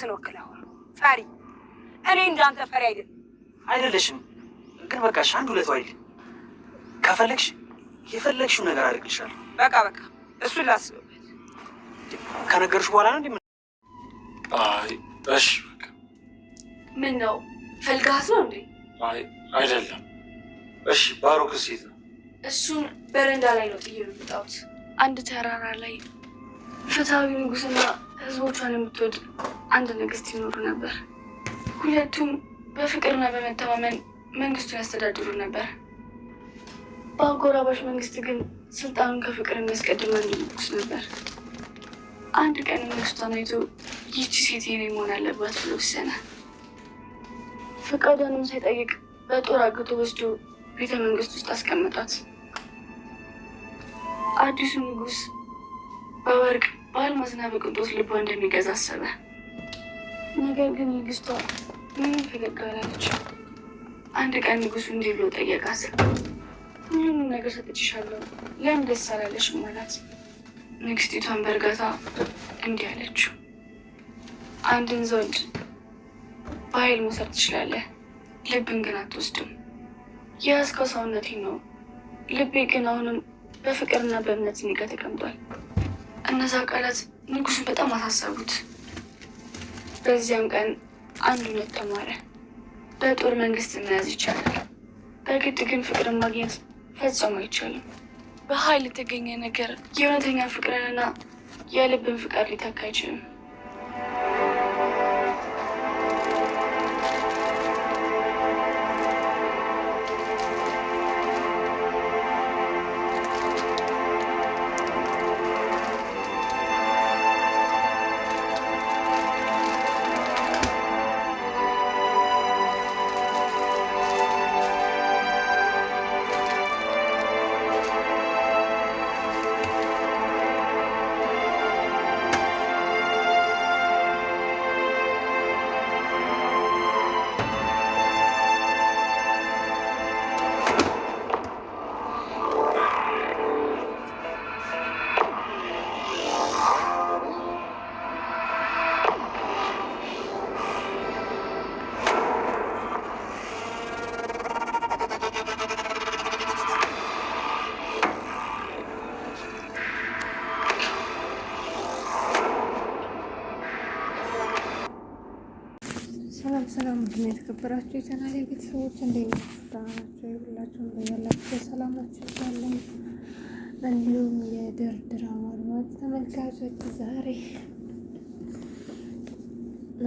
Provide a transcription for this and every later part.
ንጉስን ወክለው ፈሪ። እኔ እንዳንተ ፈሪ አይደለሽም። ግን በቃሽ፣ አንድ ሁለት አይደል? ከፈለግሽ የፈለግሽው ነገር አድርግልሻለሁ። በቃ እሱን ላስብበት። ከነገርሽ በኋላ ነው እንዴ? አይ እሺ በቃ። ምን ነው ፈልጋት ነው እንዴ? አይ አይደለም። እሺ ባሮክ ሴት ነው። እሱን በረንዳ ላይ ነው ጥዬ የመጣሁት። አንድ ተራራ ላይ ፍትሃዊ ንጉስና ህዝቦቿን የምትወድ አንድ ንግስት ይኖሩ ነበር። ሁለቱም በፍቅርና በመተማመን መንግስቱን ያስተዳድሩ ነበር። በአጎራባሽ መንግስት ግን ስልጣኑን ከፍቅር የሚያስቀድም አንድ ንጉስ ነበር። አንድ ቀን መንግስቷን አይቶ ይቺ ሴት የኔ መሆን አለባት ብሎ ወሰነ። ፈቃዷንም ሳይጠይቅ በጦር አግቶ ወስዶ ቤተ መንግስት ውስጥ አስቀመጣት። አዲሱ ንጉስ በወርቅ በአልማዝና በቅንጦት ልቧ እንደሚገዛ አሰበ። ነገር ግን ንግስቷ ምንም ፈገግ አላለች። አንድ ቀን ንጉሱ እንዲህ ብሎ ጠየቃት። ሁሉንም ነገር ሰጥቼሻለሁ፣ ለምን ደስ አላለሽም አላት። ንግስቲቷን በእርጋታ እንዲህ አለችው፣ አንድን ዘውድ በኃይል መውሰድ ትችላለህ፣ ልብን ግን አትወስድም። የያዝከው ሰውነቴ ነው፣ ልቤ ግን አሁንም በፍቅርና በእምነት እኔ ጋር ተቀምጧል። እነዛ ቃላት ንጉሱን በጣም አሳሰቡት። በዚያም ቀን አንድ እውነት ተማረ። በጦር መንግስት መያዝ ይቻላል፣ በግድ ግን ፍቅርን ማግኘት ፈጽሞ አይቻልም። በኃይል የተገኘ ነገር የእውነተኛ ፍቅርንና የልብን ፍቃድ ሊተካ አይችልም። ሰላም እንዴት የተከበራችሁ የቻናሌ ቤተሰቦች እንዴት ናችሁ? ሁላችሁም በያላችሁ ሰላማችሁ ይብዛልኝ። እንዲሁም የድራማ አድማጭ ተመልካቾች ዛሬ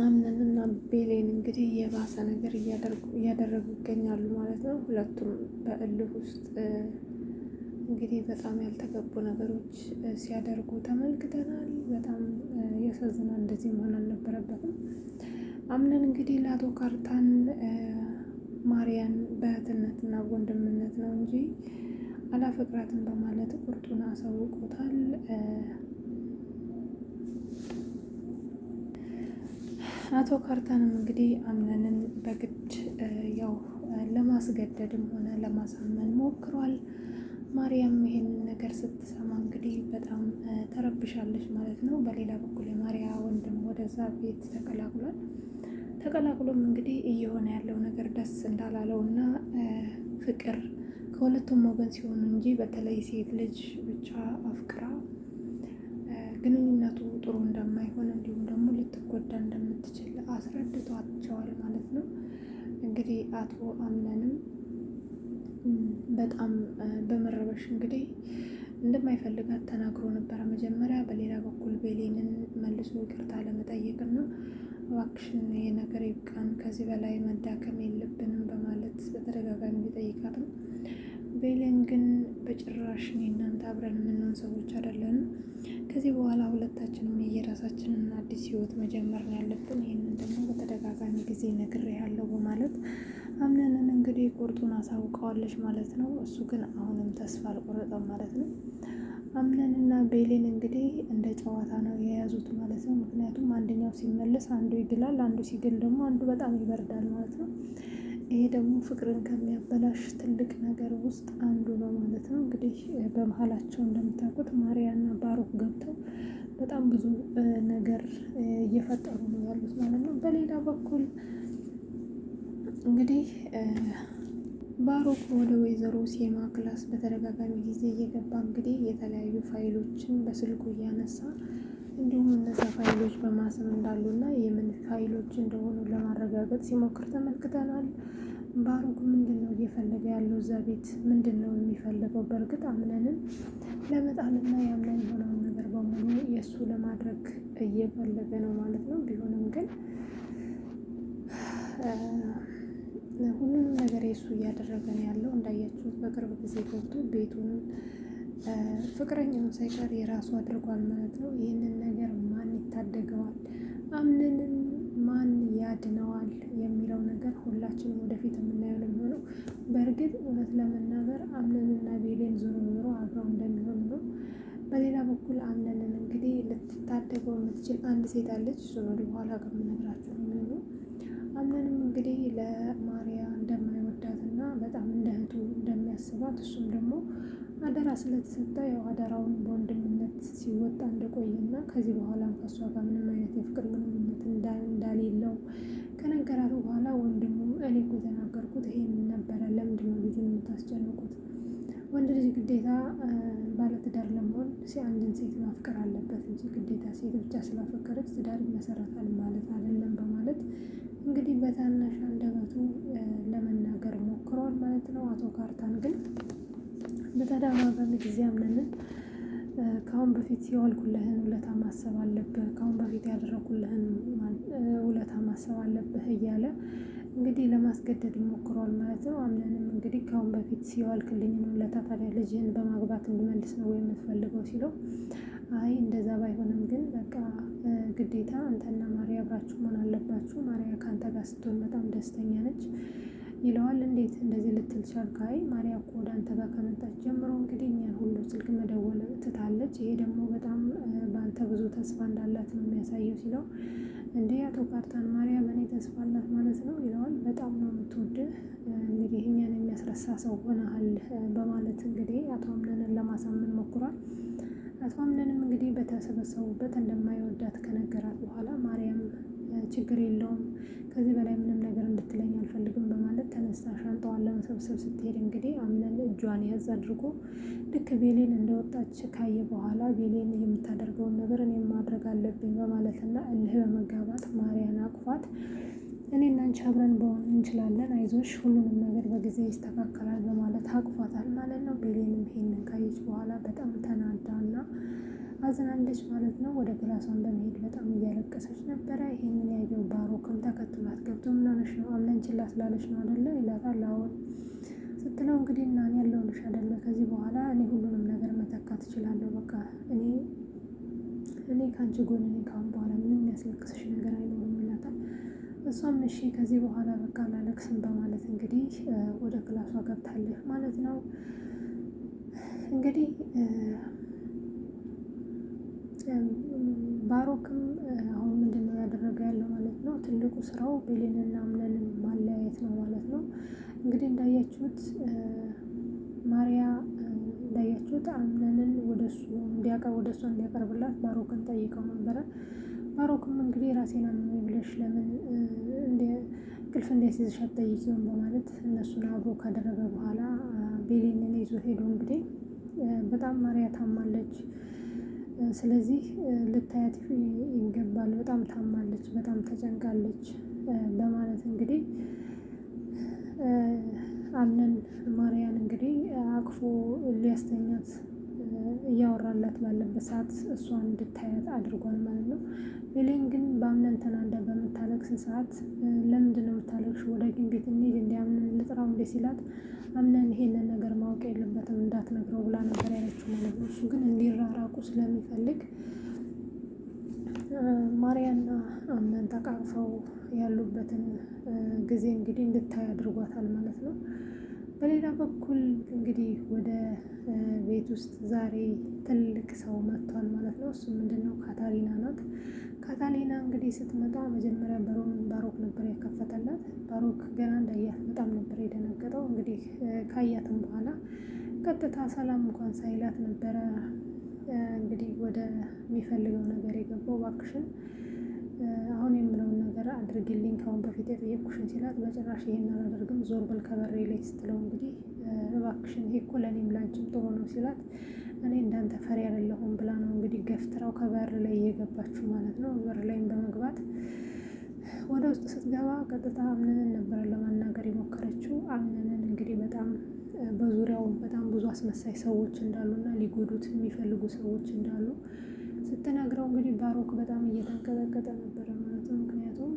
አምነንና ቤሌን እንግዲህ የባሰ ነገር እያደረጉ ይገኛሉ ማለት ነው። ሁለቱም በእልህ ውስጥ እንግዲህ በጣም ያልተገቡ ነገሮች ሲያደርጉ ተመልክተናል። በጣም ያሳዝናል። እንደዚህ መሆን አልነበረበትም። አምነን እንግዲህ ለአቶ ካርታን ማርያን በእህትነትና ወንድምነት ነው እንጂ አላፈቅራትም በማለት ቁርጡን አሳውቆታል። አቶ ካርታንም እንግዲህ አምነንን በግድ ያው ለማስገደድም ሆነ ለማሳመን ሞክሯል። ማርያም ይሄንን ነገር ስትሰማ እንግዲህ በጣም ተረብሻለች ማለት ነው። በሌላ በኩል የማርያ ወንድም ወደዛ ቤት ተቀላቅሎም እንግዲህ እየሆነ ያለው ነገር ደስ እንዳላለው እና ፍቅር ከሁለቱም ወገን ሲሆኑ እንጂ በተለይ ሴት ልጅ ብቻ አፍቅራ ግንኙነቱ ጥሩ እንደማይሆን እንዲሁም ደግሞ ልትጎዳ እንደምትችል አስረድቷቸዋል ማለት ነው። እንግዲህ አቶ አምነንም በጣም በመረበሽ እንግዲህ እንደማይፈልጋት ተናግሮ ነበረ መጀመሪያ። በሌላ በኩል ቤሌንን መልሶ ይቅርታ ለመጠየቅና እባክሽን ይሄ ነገር ይብቃን፣ ከዚህ በላይ መዳከም የለብንም በማለት በተደጋጋሚ ቢጠይቃትም ቤሌን ግን በጭራሽ እኔ እናንተ አብረን የምንሆን ሰዎች አይደለንም፣ ከዚህ በኋላ ሁለታችንም የየራሳችንን አዲስ ህይወት መጀመር ነው ያለብን፣ ይህንን ደግሞ በተደጋጋሚ ጊዜ ነግሬያለሁ በማለት አምነንን እንግዲህ ቁርጡን አሳውቀዋለች ማለት ነው። እሱ ግን አሁንም ተስፋ አልቆረጠም ማለት ነው። አምነንና ቤሌን እንግዲህ እንደ ጨዋታ ነው የያዙት ማለት ነው። ምክንያቱም አንደኛው ሲመለስ አንዱ ይግላል፣ አንዱ ሲግል ደግሞ አንዱ በጣም ይበርዳል ማለት ነው። ይሄ ደግሞ ፍቅርን ከሚያበላሽ ትልቅ ነገር ውስጥ አንዱ ነው ማለት ነው። እንግዲህ በመሀላቸው እንደምታውቁት ማርያና ባሮክ ገብተው በጣም ብዙ ነገር እየፈጠሩ ነው ያሉት ማለት ነው። በሌላ በኩል እንግዲህ ባሮክ ወደ ወይዘሮ ሴማ ክላስ በተደጋጋሚ ጊዜ እየገባ እንግዲህ የተለያዩ ፋይሎችን በስልኩ እያነሳ እንዲሁም እነዛ ፋይሎች በማስም እንዳሉና የምን ፋይሎች እንደሆኑ ለማረጋገጥ ሲሞክር ተመልክተናል። ባሮክ ምንድን ነው እየፈለገ ያለው እዛ ቤት? ምንድን ነው የሚፈልገው? በእርግጥ አምነንን ለመጣልና የአምነን የሆነውን ነገር በሙሉ የእሱ ለማድረግ እየፈለገ ነው ማለት ነው። ቢሆንም ግን ሁሉንም ነገር የእሱ እያደረገ ነው ያለው። እንዳያችሁት በቅርብ ጊዜ ገብቶ ቤቱን ፍቅረኛውን ሳይቀር የራሱ አድርጓል ማለት ነው። ይህንን ነገር ማን ይታደገዋል? አምነንን ማን ያድነዋል? የሚለው ነገር ሁላችንም ወደፊት የምናየው ነው የሚሆነው። በእርግጥ እውነት ለመናገር አምነንና ቤሌን ዞሮ ዞሮ አብረው እንደሚሆኑ ነው። በሌላ በኩል አምነንን እንግዲህ ልትታደገው የምትችል አንድ ሴት አለች። እሱን ወደ በኋላ ከምነግራችሁ ነው የሚሆነው። አምነንም እንግዲህ ለማርያ እንደማይወዳትና በጣም እንደ እህቱ እንደሚያስባት እሱም ደግሞ አደራ ስለተሰጠ ያው አደራውን በወንድምነት ሲወጣ እንደቆየና ከዚህ በኋላ ከእሷ ጋር ምንም አይነት የፍቅር ግንኙነት እንዳሌለው ከነገራት በኋላ ወንድሙም እኔ እኮ የተናገርኩት ይሄንን ነበረ፣ ለምንድን ነው ልጁን የምታስጨንቁት? ወንድ ልጅ ግዴታ ባለትዳር ለመሆን አንድን ሴት ማፍቀር አለበት እንጂ ግዴታ ሴት ብቻ ስላፈቀረች ትዳር ይመሰረታል ማለት አይደለም በማለት እንግዲህ በታናሽ አንደበቱ ለመናገር ሞክሯል ማለት ነው። አቶ ካርታን ግን በተደጋጋሚ ጊዜ አምነንን ከአሁን በፊት የዋልኩልህን ውለታ ማሰብ አለብህ፣ ከአሁን በፊት ያደረኩልህን ውለታ ማሰብ አለብህ እያለ እንግዲህ ለማስገደድ ሞክሯል ማለት ነው። አምነንም እንግዲህ ከአሁን በፊት የዋልክልኝን ውለታ ታዲያ ልጅህን በማግባት እንድመልስ ነው ወይ የምትፈልገው ሲለው፣ አይ እንደዛ ባይሆንም ግን በቃ ግዴታ አንተና ማርያ አብራችሁ መሆን አለባችሁ፣ ማርያ ከአንተ ጋር ስትሆን በጣም ደስተኛ ነች ይለዋል። እንዴት እንደዚህ ልትል ቻልክ? አይ ማርያ እኮ ወደ አንተ ጋር ከመጣች ጀምሮ እንግዲህ እኛን ሁሉ ስልክ መደወል ትታለች፣ ይሄ ደግሞ በጣም በአንተ ብዙ ተስፋ እንዳላት ነው የሚያሳየው ሲለው፣ እንዴ አቶ ካርታን ማርያ በእኔ ተስፋ አላት ማለት ነው ይለዋል። በጣም ነው የምትወድህ እንግዲህ እኛን የሚያስረሳ ሰው ሆነሃል በማለት እንግዲህ አቶ አምነንን ለማሳመን ሞክሯል። አቶ አምነንም እንግዲህ በተሰበሰቡበት እንደማይወዳት ከነገራት በኋላ ማርያም ችግር የለውም ከዚህ በላይ ምንም ነገር እንድትለኝ አልፈልግም በማለት ተነስታ ሻንጣዋን ለመሰብሰብ ስትሄድ እንግዲህ አምነን እጇን ያዝ አድርጎ ልክ ቤሌን እንደወጣች ካየ በኋላ ቤሌን የምታደርገውን ነገር እኔም ማድረግ አለብኝ በማለትና እልህ በመጋባት ማርያን አቅፏት እኔና አንቺ አብረን በሆን እንችላለን፣ አይዞሽ ሁሉንም ነገር በጊዜ ይስተካከላል በማለት አቅፏታል ማለት ነው። ቤሌንም ይሄንን ካየች በኋላ በጣም ተናዳና አዝናለች ማለት ነው። ወደ ክላሷን በመሄድ በጣም እያለቀሰች ነበረ። ይሄንን ያየው ባሮክም ተከትሏት ገብቶ ምን ሆነሽ ነው? አምነን ችላ ስላለች ነው አይደለ ይላታል። አዎን ስትለው እንግዲህ እና እኔ ያለሁልሽ አይደለ ከዚህ በኋላ እኔ ሁሉንም ነገር መተካት እችላለሁ፣ በቃ እኔ ከአንቺ ጎን ነኝ፣ ካሁን በኋላ ምንም የሚያስለቅስሽ ነገር አይኖርም ይላታል። እሷም እሺ ከዚህ በኋላ በቃ አላለቅስም በማለት እንግዲህ ወደ ክላሷ ገብታለች ማለት ነው። እንግዲህ ባሮክም አሁን ምንድን ነው ያደረገ ያለው ማለት ነው፣ ትልቁ ስራው ቤሌንና አምነንን ማለያየት ነው ማለት ነው። እንግዲህ እንዳያችሁት ማርያ እንዳያችሁት አምነንን ወደ እሷ እንዲያቀርብላት ባሮክን ጠይቀው ነበረ። ባሮክም እንግዲህ ራሴን አመመኝ ብለሽ ለምን እንቅልፍ እንዳይሲዝሽ አትጠይቂውም በማለት እነሱን አብሮ ካደረገ በኋላ ቤሌንን ይዞ ሄዶ እንግዲህ በጣም ማርያ ታማለች፣ ስለዚህ ልታያት ይገባል፣ በጣም ታማለች፣ በጣም ተጨንቃለች በማለት እንግዲህ አምነን ማርያን እንግዲህ አቅፎ ሊያስተኛት እያወራላት ባለበት ሰዓት እሷን እንድታያት አድርጓል ማለት ነው። ቤሌን ግን በአምነን ተናዳ በምታለቅስ ሰዓት ለምንድን ነው የምታለቅሽ? ወደ ሐኪም ቤት እንሂድ እንዲ አምነን ልጥራው እንዴ ሲላት፣ አምነን ይሄንን ነገር ማወቅ የለበትም እንዳትነግረው ብላ ነበር ያለችው ማለት ነው። እሱ ግን እንዲራራቁ ስለሚፈልግ ማርያና አምነን ተቃቅፈው ያሉበትን ጊዜ እንግዲህ እንድታይ አድርጓታል ማለት ነው። በሌላ በኩል እንግዲህ ወደ ቤት ውስጥ ዛሬ ትልቅ ሰው መጥቷል ማለት ነው። እሱ ምንድነው? ካታሊና ናት። ካታሊና እንግዲህ ስትመጣ መጀመሪያ በሩን ባሮክ ነበር የከፈተላት። ባሮክ ገና እንዳያት በጣም ነበር የደነገጠው። እንግዲህ ካያትም በኋላ ቀጥታ ሰላም እንኳን ሳይላት ነበረ እንግዲህ ወደ የሚፈልገው ነገር የገባው እባክሽን አሁን የምለውን ነገር አድርግልኝ ከአሁን በፊት የጠየኩሽን ሲላት በጭራሽ ይሄን አላደርግም ዞር በል ከበሬ ላይ ስትለው እንግዲህ እባክሽን ይሄ እኮ ለእኔም ላንቺም ጥሩ ነው ሲላት እኔ እንዳንተ ፈሪ አይደለሁም ብላ ነው እንግዲህ ገፍትራው ከበር ላይ እየገባችሁ ማለት ነው። በር ላይም በመግባት ወደ ውስጥ ስትገባ ቀጥታ አምነንን ነበር ለማናገር የሞከረችው። አምነንን እንግዲህ በጣም በዙሪያው በጣም ብዙ አስመሳይ ሰዎች እንዳሉና ሊጎዱት የሚፈልጉ ሰዎች እንዳሉ ስትነግረው እንግዲህ ባሮክ በጣም እየተንቀጠቀጠ ነበረ ማለት ነው። ምክንያቱም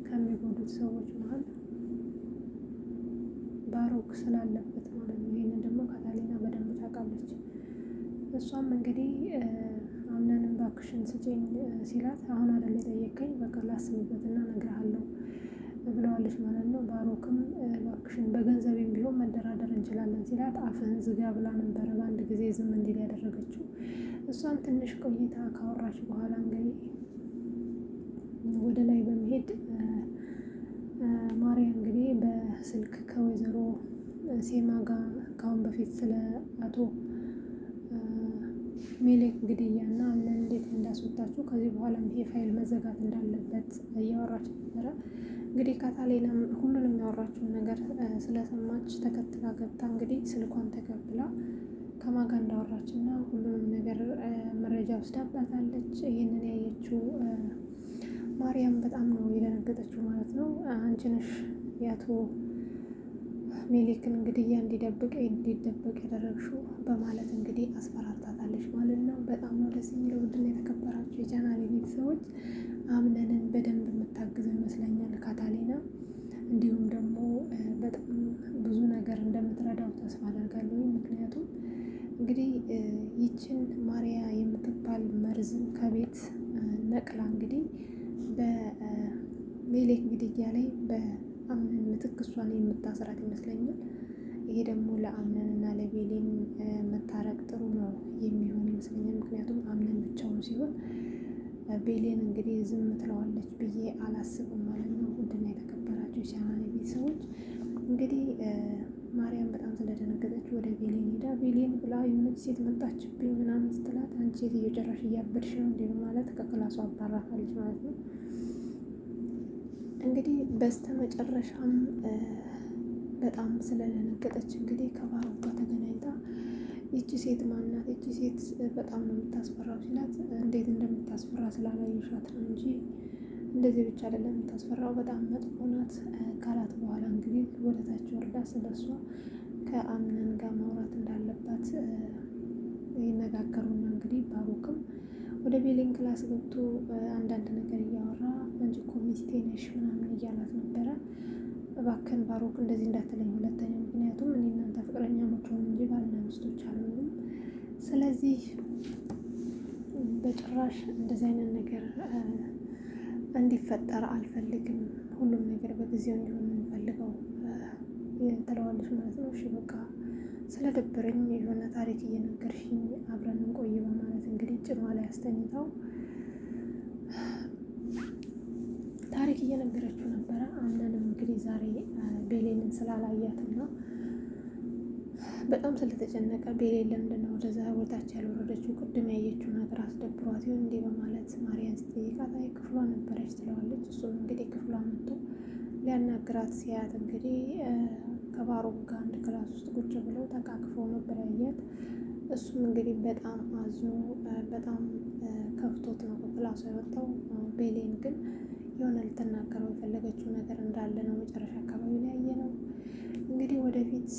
ከሚጎዱት ሰዎች መሀል ባሮክ ስላለበት ማለት ነው። ይህንን ደግሞ ካታሊና በደንብ ታውቃለች። እሷም እንግዲህ አምነንም እባክሽን ስጪኝ ሲላት አሁን አይደል የጠየቀኝ በቃ ላስብበትና እነግርሃለሁ ብለዋለች ማለት ነው። ባሮክም እባክሽን በገንዘቤም ቢሆን መደራደር እንችላለን ሲላት አፍህን ዝጋ ብላ ነበረ በአንድ ጊዜ ዝም እንዲል ያደረገችው። እሷም ትንሽ ቆይታ ካወራች በኋላ እንግዲህ ወደ ላይ በመሄድ ማርያ እንግዲህ በስልክ ከወይዘሮ ሴማ ጋር ካሁን በፊት ስለ አቶ ሜሌክ ግድያና አምነን እንዴት እንዳስወጣችሁ ከዚህ በኋላ ይሄ ፋይል መዘጋት እንዳለበት እያወራች ነበረ። እንግዲህ ካታሊናም ሁሉንም ያወራችውን ነገር ስለሰማች ተከትላ ገብታ እንግዲህ ስልኳን ተቀብላ ከማጋ እንዳወራች እና ሁሉንም ነገር መረጃ ወስዳባታለች። ይህንን ያየችው ማርያም በጣም ነው የደነገጠችው ማለት ነው። አንቺ ነሽ የአቶ ሜሌክን እንግዲህ እንዲደበቅ ያደረግሽው በማለት እንግዲህ አስፈራርታታለች ማለት ነው። በጣም ነው ደስ የሚለው። ውድና የተከበራችሁ የቻናሌ ቤተሰቦች አምነንን በደንብ የምታግዘው ይመስለኛል ካታሊና። እንዲሁም ደግሞ በጣም ብዙ ነገር እንደምትረዳው ተስፋ አደርጋለሁ። ምክንያቱም እንግዲህ ይችን ማርያ የምትባል መርዝም ከቤት ነቅላ እንግዲህ በሜሌክ ግድያ ላይ በአምነን ምትክ እሷን የምታስራት ይመስለኛል። ይሄ ደግሞ ለአምነን እና ለቤሌን መታረቅ ጥሩ ነው የሚሆን ይመስለኛል። ምክንያቱም አምነን ብቻውን ሲሆን ቤሌን እንግዲህ ዝም ትለዋለች ብዬ አላስብም ማለት ነው። ውድና የተከበራችሁ የቻናሌ ቤተሰቦች እንግዲህ ማርያም በጣም ስለደነገጠች ወደ ቤሌን ሄዳ ቤሌን ብላ የሆነች ሴት መጣችብኝ ምናምን ስትላት አንቺ ሴትዮ ጭራሽ እያበድሽ ነው እንዲሁ ማለት ከክላሷ አባራታለች ማለት ነው። እንግዲህ በስተ መጨረሻም በጣም ስለደነገጠች እንግዲህ ከባሮክ ጋር ተገናኝታ ይቺ ሴት ማናት? ይቺ ሴት በጣም ነው የምታስፈራው ሲላት እንዴት እንደምታስፈራ ስላላየሻት ነው እንጂ እንደዚህ ብቻ አይደለም የምታስፈራው፣ በጣም መጥፎ ናት ካላት በኋላ እንግዲህ ወደታች ወርዳ ስለሷ ከአምነን ጋር ማውራት እንዳለባት ይነጋገሩና እንግዲህ ባሮክም ወደ ቤሌን ክላስ ገብቶ አንዳንድ ነገር እያወራ አንቺ እኮ ሚስቴ ነሽ ምናምን እያላት ነበረ። እባክን ባሮክ እንደዚህ እንዳትለኝ ሁለተኛ፣ ምክንያቱም እኔ እናንተ ፍቅረኛ መሆን እንጂ ባልና ሚስቶች አሉንም። ስለዚህ በጭራሽ እንደዚህ አይነት ነገር እንዲፈጠር አልፈልግም፣ ሁሉም ነገር በጊዜው እንዲሆን የምንፈልገው ትለዋለች ማለት ነው። እሺ በቃ ስለደበረኝ የሆነ ታሪክ እየነገርሽኝ አብረን እንቆይ በማለት እንግዲህ ጭኗ ላይ አስተኝታው ታሪክ እየነገረችው ነበረ። አምነንም እንግዲህ ዛሬ ቤሌንን ስላላያትና በጣም ስለተጨነቀ ቤሌን ለምንድነው ወደዛ ቦታች ያልወረደችው ቅድም ያየችው ነገር አስደብሯት ይሆን እንዲህ በማለት ማርያን ስጠይቃት አይ ክፍሏ ነበረች ትለዋለች። እሱም እንግዲህ ክፍሏ መጥቶ ሊያናግራት ሲያት እንግዲህ ከባሮክ ጋር አንድ ክላስ ውስጥ ቁጭ ብለው ተቃቅፈው ነበር ያያት። እሱም እንግዲህ በጣም አዝኖ በጣም ከፍቶት ነው ከክላሱ የወጣው። ቤሌን ግን የሆነ ልትናገረው የፈለገችው ነገር እንዳለ ነው መጨረሻ አካባቢ ላይ ያየ ነው። እንግዲህ ወደፊት